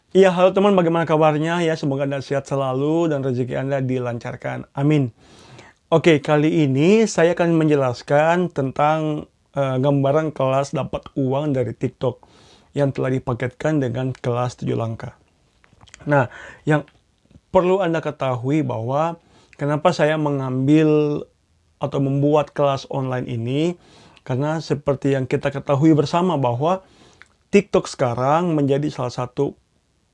Iya, halo teman, bagaimana kabarnya? Ya, semoga Anda sehat selalu dan rezeki Anda dilancarkan. Amin. Oke, kali ini saya akan menjelaskan tentang gambaran kelas dapat uang dari TikTok yang telah dipaketkan dengan kelas 7 langkah. Nah, yang perlu Anda ketahui bahwa kenapa saya mengambil atau membuat kelas online ini, karena seperti yang kita ketahui bersama bahwa TikTok sekarang menjadi salah satu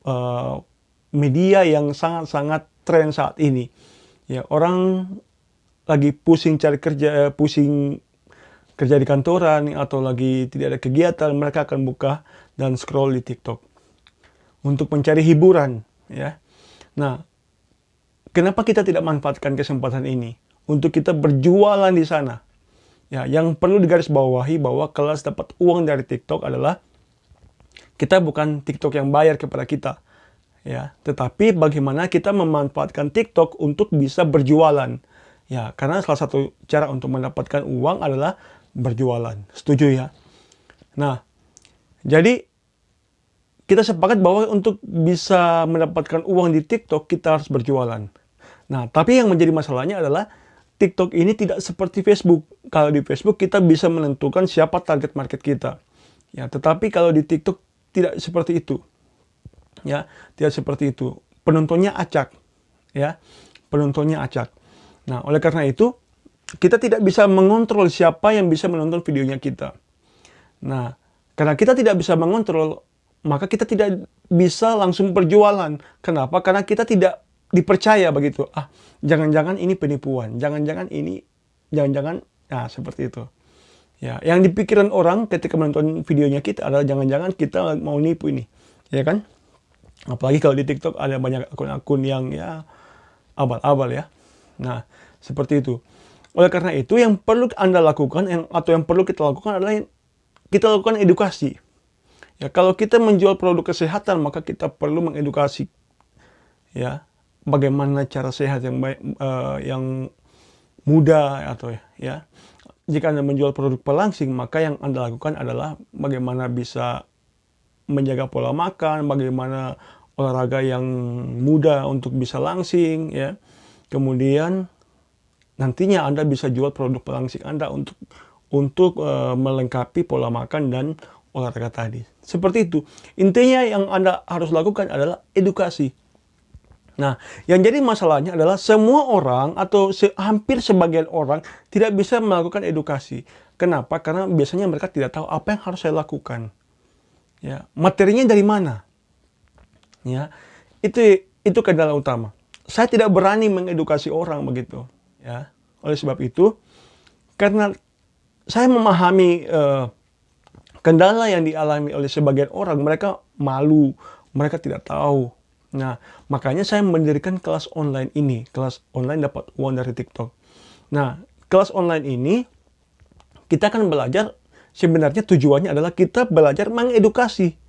uh, media yang sangat-sangat tren saat ini. Ya, orang lagi pusing cari kerja, pusing kerja di kantoran atau lagi tidak ada kegiatan, mereka akan buka dan scroll di TikTok untuk mencari hiburan, ya. Nah, kenapa kita tidak manfaatkan kesempatan ini untuk kita berjualan di sana? Ya, yang perlu digarisbawahi bahwa kelas dapat uang dari TikTok adalah kita bukan TikTok yang bayar kepada kita, ya, tetapi bagaimana kita memanfaatkan TikTok untuk bisa berjualan. Ya, karena salah satu cara untuk mendapatkan uang adalah berjualan. Setuju ya? Nah, jadi kita sepakat bahwa untuk bisa mendapatkan uang di TikTok kita harus berjualan. Nah, tapi yang menjadi masalahnya adalah TikTok ini tidak seperti Facebook. Kalau di Facebook kita bisa menentukan siapa target market kita. Ya, tetapi kalau di TikTok tidak seperti itu. Ya, tidak seperti itu. Penontonnya acak, ya. Penontonnya acak. Nah, oleh karena itu kita tidak bisa mengontrol siapa yang bisa menonton videonya kita. Nah, karena kita tidak bisa mengontrol, maka kita tidak bisa langsung berjualan. Kenapa? Karena kita tidak dipercaya begitu. Ah, jangan-jangan ini penipuan. Jangan-jangan, nah seperti itu. Ya, yang dipikiran orang ketika menonton videonya kita adalah jangan-jangan kita mau nipu ini. Ya kan? Apalagi kalau di TikTok ada banyak akun-akun yang ya abal-abal ya. Nah, seperti itu. Oleh karena itu yang perlu Anda lakukan atau yang perlu kita lakukan adalah kita lakukan edukasi. Ya, kalau kita menjual produk kesehatan maka kita perlu mengedukasi ya bagaimana cara sehat yang baik, yang mudah atau ya. Jika Anda menjual produk pelangsing, maka yang Anda lakukan adalah bagaimana bisa menjaga pola makan, bagaimana olahraga yang mudah untuk bisa langsing ya. Kemudian nantinya Anda bisa jual produk pelangsing Anda untuk melengkapi pola makan dan olahraga tadi. Seperti itu. Intinya yang Anda harus lakukan adalah edukasi. Nah, yang jadi masalahnya adalah semua orang atau hampir sebagian orang tidak bisa melakukan edukasi. Kenapa? Karena biasanya mereka tidak tahu apa yang harus saya lakukan. Ya, materinya dari mana? Ya, itu kendala utama. Saya tidak berani mengedukasi orang begitu. Ya, oleh sebab itu, karena saya memahami kendala yang dialami oleh sebagian orang, mereka malu, mereka tidak tahu. Nah, makanya saya mendirikan kelas online ini. Kelas online dapat uang dari TikTok. Nah, kelas online ini kita akan belajar, sebenarnya tujuannya adalah kita belajar mengedukasi.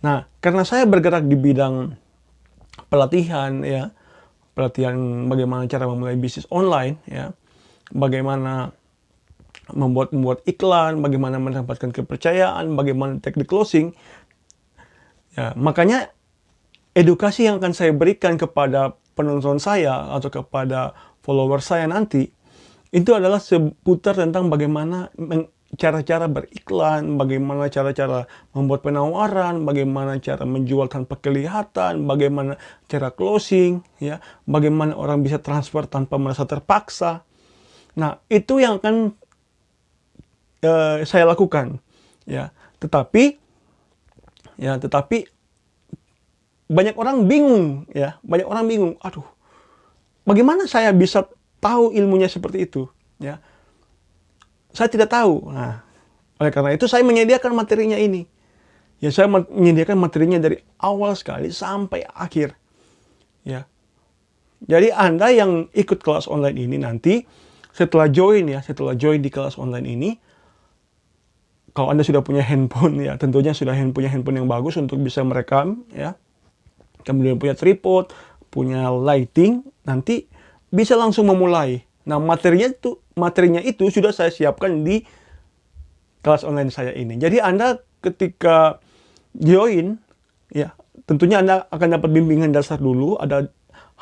Nah, karena saya bergerak di bidang pelatihan ya, pelatihan bagaimana cara memulai bisnis online ya, bagaimana membuat iklan, bagaimana mendapatkan kepercayaan, bagaimana teknik closing. Ya, makanya edukasi yang akan saya berikan kepada penonton saya atau kepada follower saya nanti itu adalah seputar tentang bagaimana cara-cara beriklan, bagaimana cara-cara membuat penawaran, bagaimana cara menjual tanpa kelihatan, bagaimana cara closing, ya, bagaimana orang bisa transfer tanpa merasa terpaksa. Nah, itu yang akan saya lakukan, ya. Tetapi banyak orang bingung, ya. Banyak orang bingung. Aduh, bagaimana saya bisa tahu ilmunya seperti itu, ya? Saya tidak tahu. Nah, oleh karena itu saya menyediakan materinya ini. Ya, saya menyediakan materinya dari awal sekali sampai akhir. Ya. Jadi Anda yang ikut kelas online ini nanti setelah join di kelas online ini, kalau Anda sudah punya handphone ya, tentunya sudah punya handphone yang bagus untuk bisa merekam ya. Kemudian punya tripod, punya lighting, nanti bisa langsung memulai. Nah, materinya itu sudah saya siapkan di kelas online saya ini. Jadi Anda ketika join ya, tentunya Anda akan dapat bimbingan dasar dulu, ada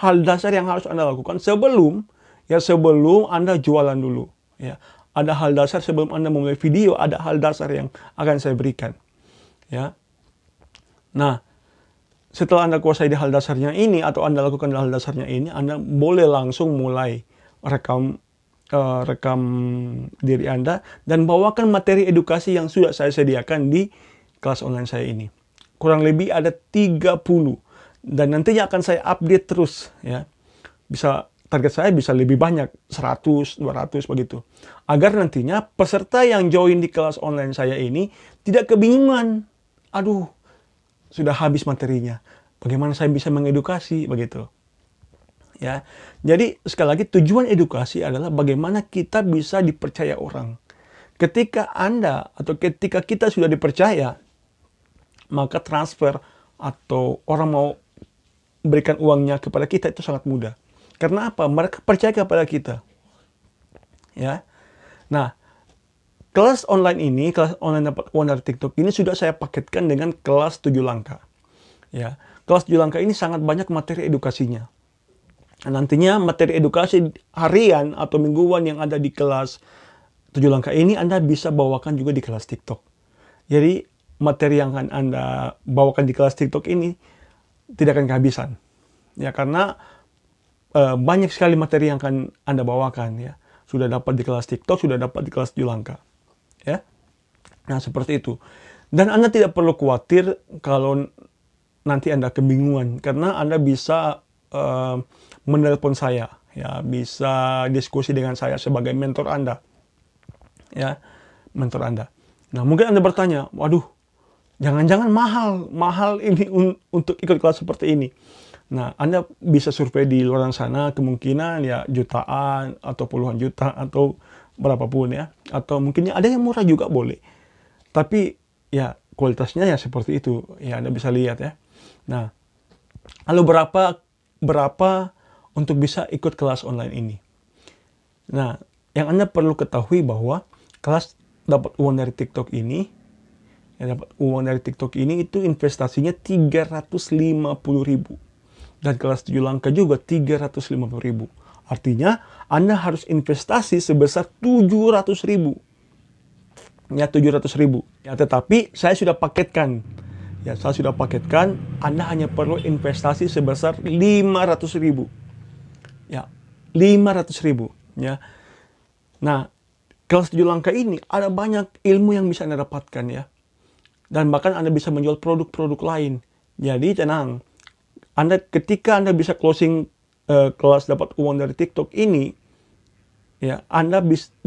hal dasar yang harus Anda lakukan sebelum Anda jualan dulu. Ya, ada hal dasar sebelum Anda memulai video, ada hal dasar yang akan saya berikan. Ya, nah setelah Anda kuasai di hal dasarnya ini atau Anda lakukan hal dasarnya ini, Anda boleh langsung mulai rekam diri Anda dan bawakan materi edukasi yang sudah saya sediakan di kelas online saya ini. Kurang lebih ada 30 dan nantinya akan saya update terus ya. Target saya bisa lebih banyak, 100, 200 begitu. Agar nantinya peserta yang join di kelas online saya ini tidak kebingungan. Aduh, sudah habis materinya. Bagaimana saya bisa mengedukasi begitu. Ya. Jadi sekali lagi tujuan edukasi adalah bagaimana kita bisa dipercaya orang. Ketika Anda atau ketika kita sudah dipercaya, maka transfer atau orang mau berikan uangnya kepada kita itu sangat mudah. Karena apa? Mereka percaya kepada kita. Ya. Nah, kelas online dapat uang dari TikTok ini sudah saya paketkan dengan kelas 7 langkah. Ya. Kelas 7 langkah ini sangat banyak materi edukasinya. Nantinya materi edukasi harian atau mingguan yang ada di kelas 7 langkah ini Anda bisa bawakan juga di kelas TikTok. Jadi materi yang akan Anda bawakan di kelas TikTok ini tidak akan kehabisan. Ya, karena banyak sekali materi yang akan Anda bawakan ya. Sudah dapat di kelas TikTok, sudah dapat di kelas 7 langkah. Ya. Nah, seperti itu. Dan Anda tidak perlu khawatir kalau nanti Anda kebingungan karena Anda bisa menelpon saya, ya, bisa diskusi dengan saya sebagai mentor Anda, ya, mentor Anda. Nah, mungkin Anda bertanya, waduh, jangan-jangan mahal ini untuk ikut kelas seperti ini. Nah, Anda bisa survei di luar sana, kemungkinan ya jutaan atau puluhan juta atau berapapun ya, atau mungkin ada yang murah juga boleh. Tapi ya kualitasnya ya seperti itu, ya Anda bisa lihat ya. Nah, lalu berapa untuk bisa ikut kelas online ini? Nah, yang Anda perlu ketahui bahwa kelas dapat uang dari TikTok ini, itu investasinya 350.000. Dan kelas 7 langkah juga 350.000. Artinya, Anda harus investasi sebesar 700.000. Ya, 700.000. Ya, tetapi saya sudah paketkan. Ya, saya sudah paketkan, Anda hanya perlu investasi sebesar 500.000. Ya, 500.000. Ya. Nah, kelas 7 langkah ini ada banyak ilmu yang bisa Anda dapatkan ya. Dan bahkan Anda bisa menjual produk-produk lain. Jadi tenang. Ketika Anda bisa closing kelas dapat uang dari TikTok ini, ya,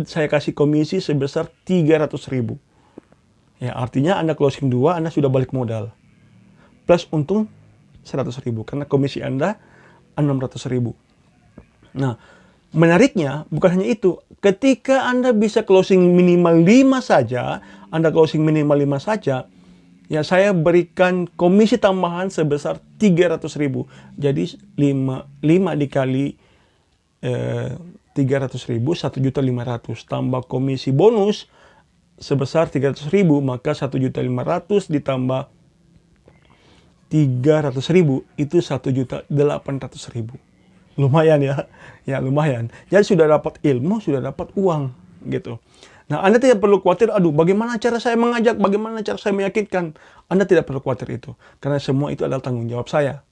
saya kasih komisi sebesar 300.000. Ya, artinya Anda closing 2, Anda sudah balik modal. Plus untung 100.000 karena komisi Anda 600.000. Nah, menariknya bukan hanya itu. Ketika Anda bisa closing minimal 5 saja, ya saya berikan komisi tambahan sebesar 300.000. Jadi 5 dikali 300.000, 1.500.000 tambah komisi bonus sebesar 300.000, maka 1.500.000 ditambah 300.000 itu 1.800.000. Lumayan ya. Ya, lumayan. Jadi sudah dapat ilmu, sudah dapat uang gitu. Nah, Anda tidak perlu khawatir, aduh, bagaimana cara saya mengajak, bagaimana cara saya meyakinkan. Anda tidak perlu khawatir itu. Karena semua itu adalah tanggung jawab saya.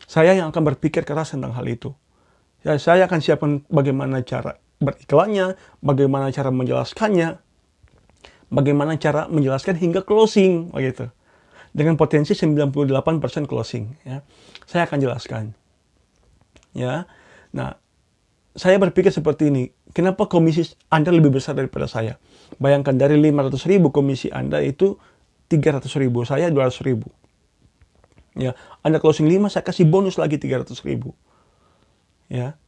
Saya yang akan berpikir keras tentang hal itu. Ya, saya akan siapkan bagaimana cara beriklannya, bagaimana cara menjelaskannya, bagaimana cara menjelaskan hingga closing, begitu. Dengan potensi 98% closing, ya. Saya akan jelaskan. Ya. Nah, saya berpikir seperti ini. Kenapa komisi Anda lebih besar daripada saya? Bayangkan dari 500.000 komisi Anda itu 300.000, saya 200.000. Ya, Anda closing 5, saya kasih bonus lagi 300.000. Ya.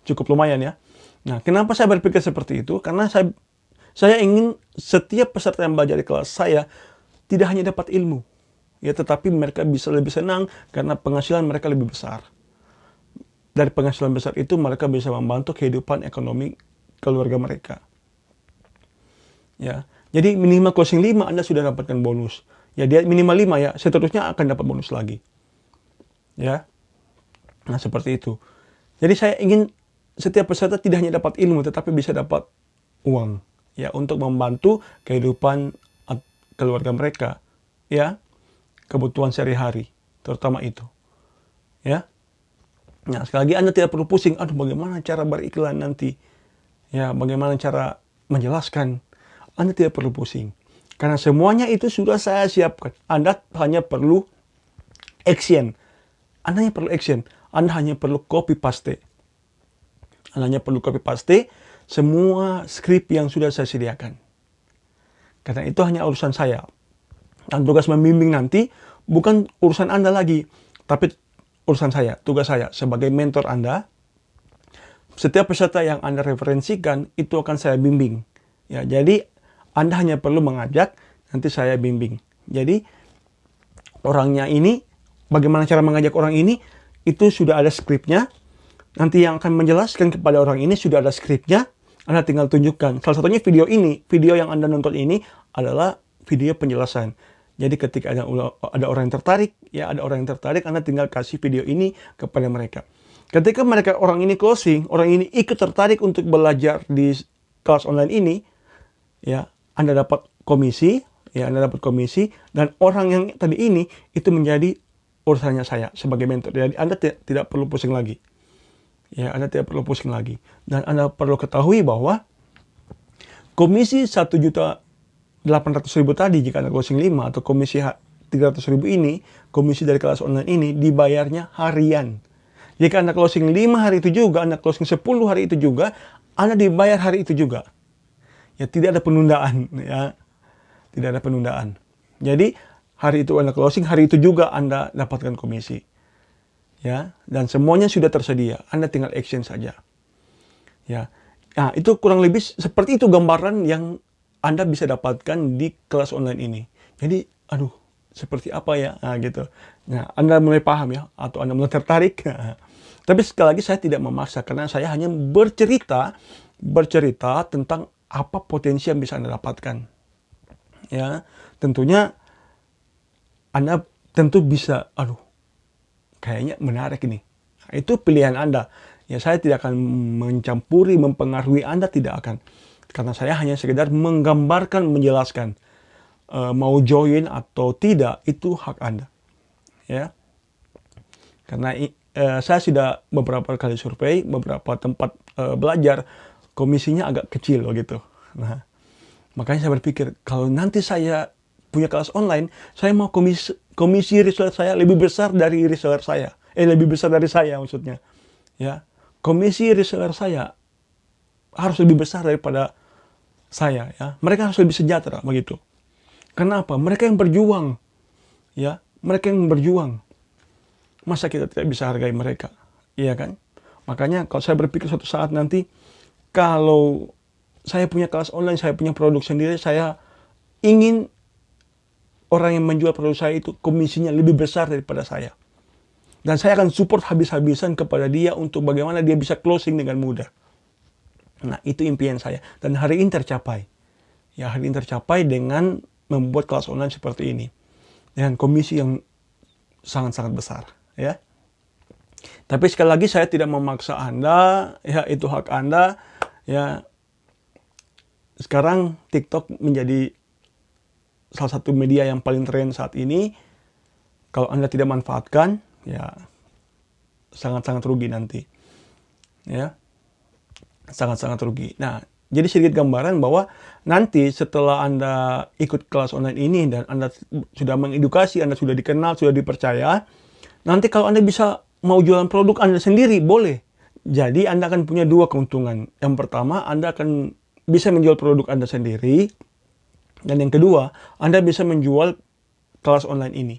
Cukup lumayan ya. Nah, kenapa saya berpikir seperti itu? Karena saya ingin setiap peserta yang belajar di kelas saya tidak hanya dapat ilmu, ya, tetapi mereka bisa lebih senang karena penghasilan mereka lebih besar. Dari penghasilan besar itu mereka bisa membantu kehidupan ekonomi keluarga mereka. Ya, jadi minimal closing 5 Anda sudah dapatkan bonus. Ya, dia minimal 5 ya, seterusnya akan dapat bonus lagi. Ya. Nah, seperti itu. Jadi saya ingin setiap peserta tidak hanya dapat ilmu, tetapi bisa dapat uang. Ya, untuk membantu kehidupan keluarga mereka. Ya, kebutuhan sehari-hari. Terutama itu. Ya. Nah, sekali lagi Anda tidak perlu pusing, aduh bagaimana cara beriklan nanti. Ya, bagaimana cara menjelaskan. Anda tidak perlu pusing. Karena semuanya itu sudah saya siapkan. Anda hanya perlu action. Anda hanya perlu action. Anda hanya perlu copy paste. Anda hanya perlu copy paste semua skrip yang sudah saya sediakan. Karena itu hanya urusan saya. Dan tugas membimbing nanti bukan urusan Anda lagi. Tapi urusan saya, tugas saya sebagai mentor Anda. Setiap peserta yang Anda referensikan itu akan saya bimbing. Ya, jadi Anda hanya perlu mengajak, nanti saya bimbing. Jadi orangnya ini, bagaimana cara mengajak orang ini, itu sudah ada skripnya. Nanti yang akan menjelaskan kepada orang ini sudah ada skripnya. Anda tinggal tunjukkan. Salah satunya video ini. Video yang Anda nonton ini adalah video penjelasan. Jadi ketika ada orang yang tertarik, ya ada orang yang tertarik, Anda tinggal kasih video ini kepada mereka. Ketika orang ini closing, orang ini ikut tertarik untuk belajar di kelas online ini, ya Anda dapat komisi, dan orang yang tadi ini itu menjadi urusannya saya sebagai mentor. Jadi Anda tidak perlu pusing lagi. Ya, Anda tidak perlu pusing lagi. Dan Anda perlu ketahui bahwa komisi 1.800.000 tadi jika Anda closing 5 atau komisi 300.000 ini, komisi dari kelas online ini dibayarnya harian. Jika Anda closing 5 hari itu juga, Anda closing 10 hari itu juga, Anda dibayar hari itu juga. Ya, tidak ada penundaan, ya. Tidak ada penundaan. Jadi, hari itu Anda closing, hari itu juga Anda dapatkan komisi. Ya, dan semuanya sudah tersedia. Anda tinggal action saja. Ya. Nah, itu kurang lebih seperti itu gambaran yang Anda bisa dapatkan di kelas online ini. Jadi, aduh, seperti apa ya? Nah, gitu. Nah, Anda mulai paham ya, atau Anda mulai tertarik. Tapi sekali lagi saya tidak memaksa, karena saya hanya bercerita tentang apa potensi yang bisa Anda dapatkan. Ya, tentunya Anda tentu bisa, aduh, kayaknya menarik ini. Nah, itu pilihan Anda. Ya, saya tidak akan mencampuri, mempengaruhi Anda, tidak akan. Karena saya hanya sekedar menggambarkan, menjelaskan. Mau join atau tidak, itu hak Anda. Ya. Karena saya sudah beberapa kali survei, beberapa tempat belajar, komisinya agak kecil begitu. Nah, makanya saya berpikir, kalau nanti saya punya kelas online, saya mau komisi reseller saya lebih besar dari reseller saya. Lebih besar dari saya maksudnya. Ya, komisi reseller saya harus lebih besar daripada saya. Ya, mereka harus lebih sejahtera begitu. Kenapa? Mereka yang berjuang. Ya, mereka yang berjuang. Masa kita tidak bisa hargai mereka? Iya kan? Makanya kalau saya berpikir suatu saat nanti, kalau saya punya kelas online, saya punya produk sendiri, saya ingin orang yang menjual produk saya itu komisinya lebih besar daripada saya. Dan saya akan support habis-habisan kepada dia untuk bagaimana dia bisa closing dengan mudah. Nah, itu impian saya. Dan hari ini tercapai. Ya, hari ini tercapai dengan membuat kelas online seperti ini. Dengan komisi yang sangat-sangat besar. Ya. Tapi sekali lagi saya tidak memaksa Anda. Ya, itu hak Anda. Ya, sekarang TikTok menjadi salah satu media yang paling tren saat ini. Kalau Anda tidak manfaatkan, ya sangat-sangat rugi nanti. Ya, sangat-sangat rugi. Nah, jadi sedikit gambaran bahwa nanti setelah Anda ikut kelas online ini dan Anda sudah mengedukasi, Anda sudah dikenal, sudah dipercaya, nanti kalau Anda bisa mau jualan produk Anda sendiri, boleh. Jadi Anda akan punya dua keuntungan. Yang pertama, Anda akan bisa menjual produk Anda sendiri. Dan yang kedua, Anda bisa menjual kelas online ini.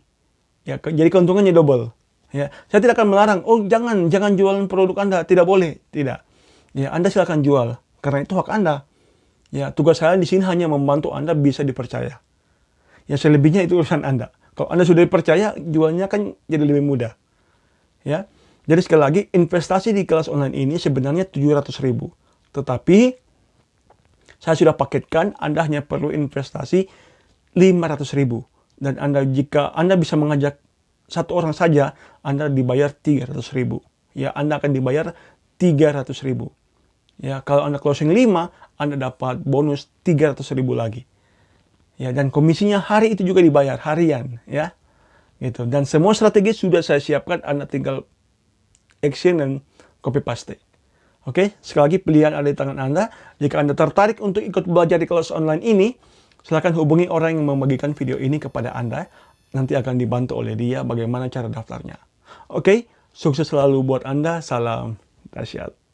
Ya, jadi keuntungannya double. Ya, saya tidak akan melarang, oh jangan jualan produk Anda, tidak boleh, tidak. Ya, Anda silakan jual, karena itu hak Anda. Ya, tugas saya di sini hanya membantu Anda bisa dipercaya. Ya, selebihnya itu urusan Anda. Kalau Anda sudah dipercaya, jualnya kan jadi lebih mudah. Ya, jadi sekali lagi, investasi di kelas online ini sebenarnya 700.000. Tetapi saya sudah paketkan, Anda hanya perlu investasi 500.000. Dan jika Anda bisa mengajak satu orang saja, Anda dibayar 300.000. Ya, Anda akan dibayar 300.000. Ya, kalau Anda closing 5, Anda dapat bonus 300.000 lagi. Ya, dan komisinya hari itu juga dibayar harian, ya. Gitu. Dan semua strategi sudah saya siapkan, Anda tinggal action dan copy paste. Oke, sekali lagi pilihan ada di tangan Anda. Jika Anda tertarik untuk ikut belajar di kelas online ini, silakan hubungi orang yang membagikan video ini kepada Anda. Nanti akan dibantu oleh dia bagaimana cara daftarnya. Oke, sukses selalu buat Anda. Salam dahsyat.